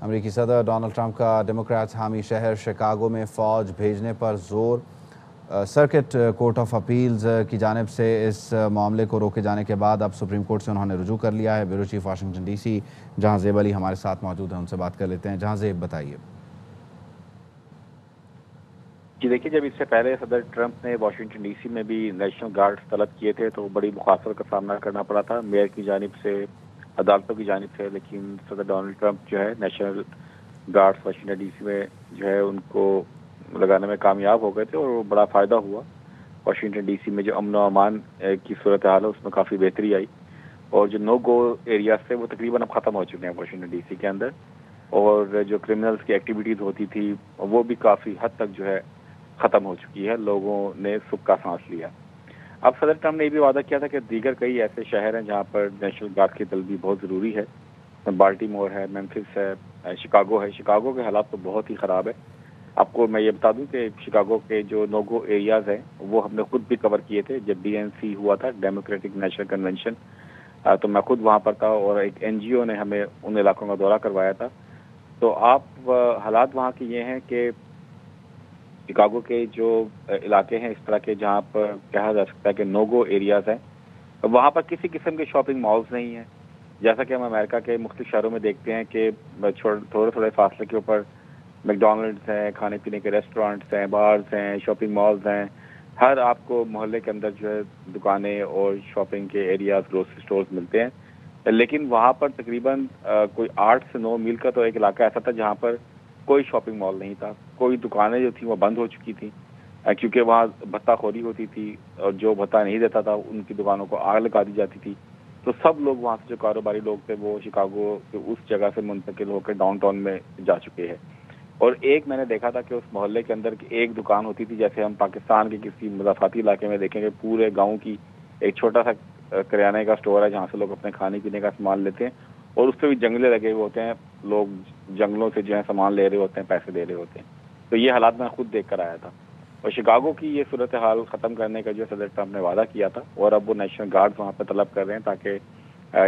امریکی صدر Donald Trump کا ڈیموکریٹس حامی شہر شکاگو میں فوج بھیجنے پر زور۔ سرکٹ کورٹ آف اپیلز کی جانب سے اس معاملے کو روکے جانے کے بعد اب سپریم کورٹ سے انہوں نے رجوع کر لیا ہے۔ Bureau chief Washington D C Jahanzeb علی ہمارے ساتھ موجود ہیں، ان سے بات کر لیتے ہیں۔ جہاں زیب بتائیے۔ جی دیکھیے، جب اس سے پہلے صدر ٹرمپ نے واشنگٹن ڈی سی میں بھی نیشنل گارڈز طلب کیے تھے تو بڑی مخاصرت کا سامنا کرنا پڑا تھا میئر کی جانب سے، عدالتوں کی جانب سے، لیکن صدر ڈونلڈ ٹرمپ جو ہے national guards Washington D C میں جو ہے ان کو لگانے میں کامیاب ہو گئے تھے اور بڑا فائدہ ہوا۔ واشنگٹن ڈی سی میں جو امن و امان کی صورتحال ہے اس میں کافی بہتری آئی، اور جو نو گو ایریاز تھے وہ تقریباً اب ختم ہو چکے ہیں واشنگٹن ڈی سی کے اندر، اور جو کرمنلز کی ایکٹیویٹیز ہوتی تھی وہ بھی کافی حد تک جو ہے ختم ہو چکی ہے۔ لوگوں نے سکھ کا سانس لیا۔ اب صدر ٹرمپ نے یہ بھی وعدہ کیا تھا کہ دیگر کئی ایسے شہر ہیں جہاں پر نیشنل گارڈ کی تلبی بہت ضروری ہے۔ بالٹیمور ہے، میمفس ہے، شکاگو ہے۔ شکاگو کے حالات تو بہت ہی خراب ہے۔ آپ کو میں یہ بتا دوں کہ شکاگو کے جو نو گو ایریاز ہیں وہ ہم نے خود بھی کور کیے تھے جب DNC ہوا تھا، ڈیموکریٹک نیشنل کنونشن، تو میں خود وہاں پر تھا اور ایک NGO نے ہمیں ان علاقوں کا دورہ کروایا تھا۔ تو آپ حالات وہاں کے یہ ہیں کہ شکاگو کے جو علاقے ہیں اس طرح کے جہاں پر کہا جا سکتا ہے کہ نو گو ایریاز ہیں، وہاں پر کسی قسم کے شاپنگ مالز نہیں ہیں، جیسا کہ ہم امریکہ کے مختلف شہروں میں دیکھتے ہیں کہ تھوڑے تھوڑے فاصلے کے اوپر میکڈونلڈس ہیں، کھانے پینے کے ریسٹورانٹس ہیں، بارز ہیں، شاپنگ مالز ہیں۔ ہر آپ کو محلے کے اندر جو ہے دکانیں اور شاپنگ کے ایریاز، گروسری سٹورز ملتے ہیں، لیکن وہاں پر تقریباً کوئی 8 سے 9 میل کا تو ایک علاقہ ایسا تھا جہاں پر کوئی شاپنگ مال نہیں تھا، کوئی دکانیں جو تھیں وہ بند ہو چکی تھیں کیونکہ وہاں بھتہ خوری ہوتی تھی اور جو بھتہ نہیں دیتا تھا ان کی دکانوں کو آگ لگا دی جاتی تھی۔ تو سب لوگ وہاں سے جو کاروباری لوگ تھے وہ شکاگو کے اس جگہ سے منتقل ہو کے ڈاؤن ٹاؤن میں جا چکے ہیں۔ اور ایک میں نے دیکھا تھا کہ اس محلے کے اندر ایک دکان ہوتی تھی، جیسے ہم پاکستان کے کسی مضافاتی علاقے میں دیکھیں کہ پورے گاؤں کی ایک چھوٹا سا کریانے کا سٹور ہے جہاں سے لوگ اپنے کھانے پینے کا سامان لیتے ہیں، اور اس پہ بھی جنگلے لگے ہوئے ہوتے ہیں، لوگ جنگلوں سے جو ہے سامان لے رہے ہوتے ہیں، پیسے دے رہے ہوتے ہیں۔ تو یہ حالات میں خود دیکھ کر آیا تھا، اور شکاگو کی یہ صورتحال ختم کرنے کا جو صدر ٹرمپ نے وعدہ کیا تھا، اور اب وہ نیشنل گارڈز وہاں پہ طلب کر رہے ہیں تاکہ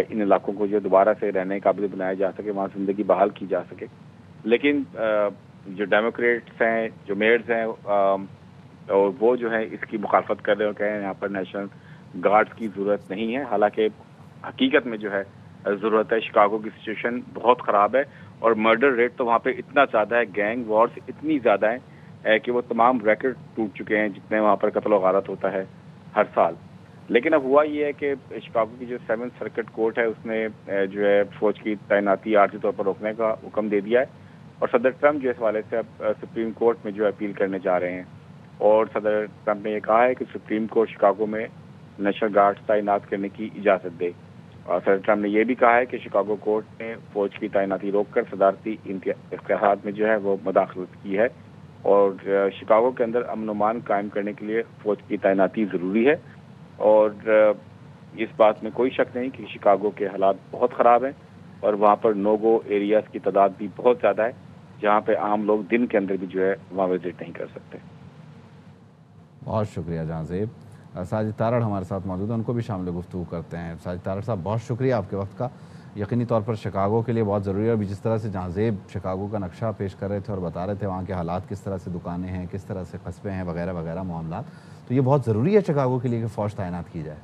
ان علاقوں کو جو دوبارہ سے رہنے قابل بنایا جا سکے، وہاں زندگی بحال کی جا سکے۔ لیکن جو ڈیموکریٹس ہیں، جو میئرز ہیں، اور وہ جو ہے اس کی مخالفت کر رہے ہیں اور کہہ رہے ہیں یہاں پر نیشنل گارڈز کی ضرورت نہیں ہے، حالانکہ حقیقت میں جو ہے ضرورت ہے۔ شکاگو کی سچویشن بہت خراب ہے اور مرڈر ریٹ تو وہاں پہ اتنا زیادہ ہے، گینگ وارز اتنی زیادہ ہیں کہ وہ تمام ریکارڈ ٹوٹ چکے ہیں جتنے وہاں پر قتل و غارت ہوتا ہے ہر سال۔ لیکن اب ہوا یہ ہے کہ شکاگو کی جو 7th سرکٹ کورٹ ہے اس نے جو ہے فوج کی تعیناتی عارضی طور پر روکنے کا حکم دے دیا ہے، اور صدر ٹرمپ جو اس حوالے سے اب سپریم کورٹ میں جو اپیل کرنے جا رہے ہیں، اور صدر ٹرمپ نے یہ کہا ہے کہ سپریم کورٹ شکاگو میں نیشنل گارڈز تعینات کرنے کی اجازت دے، اور صدر ٹرمپ نے یہ بھی کہا ہے کہ شکاگو کورٹ نے فوج کی تعیناتی روک کر صدارتی اختیارات میں جو ہے وہ مداخلت کی ہے، اور شکاگو کے اندر امن و امان قائم کرنے کے لیے فوج کی تعیناتی ضروری ہے۔ اور اس بات میں کوئی شک نہیں کہ شکاگو کے حالات بہت خراب ہیں، اور وہاں پر نو گو ایریاز کی تعداد بھی بہت زیادہ ہے جہاں پہ عام لوگ دن کے اندر بھی جو ہے وہاں وزٹ نہیں کر سکتے۔ بہت شکریہ جہاں زیب۔ ساجد تارڑ ہمارے ساتھ موجود ہیں، ان کو بھی شامل گفتگو کرتے ہیں۔ ساجد تارڑ صاحب، بہت شکریہ آپ کے وقت کا، یقینی طور پر شکاگو کے لیے بہت ضروری ہے، اور جس طرح سے جہاں زیب شکاگو کا نقشہ پیش کر رہے تھے اور بتا رہے تھے وہاں کے حالات کس طرح سے، دکانیں ہیں کس طرح سے، قصبے ہیں وغیرہ وغیرہ معاملات، تو یہ بہت ضروری ہے شکاگو کے لیے کہ فوج تعینات کی جائے۔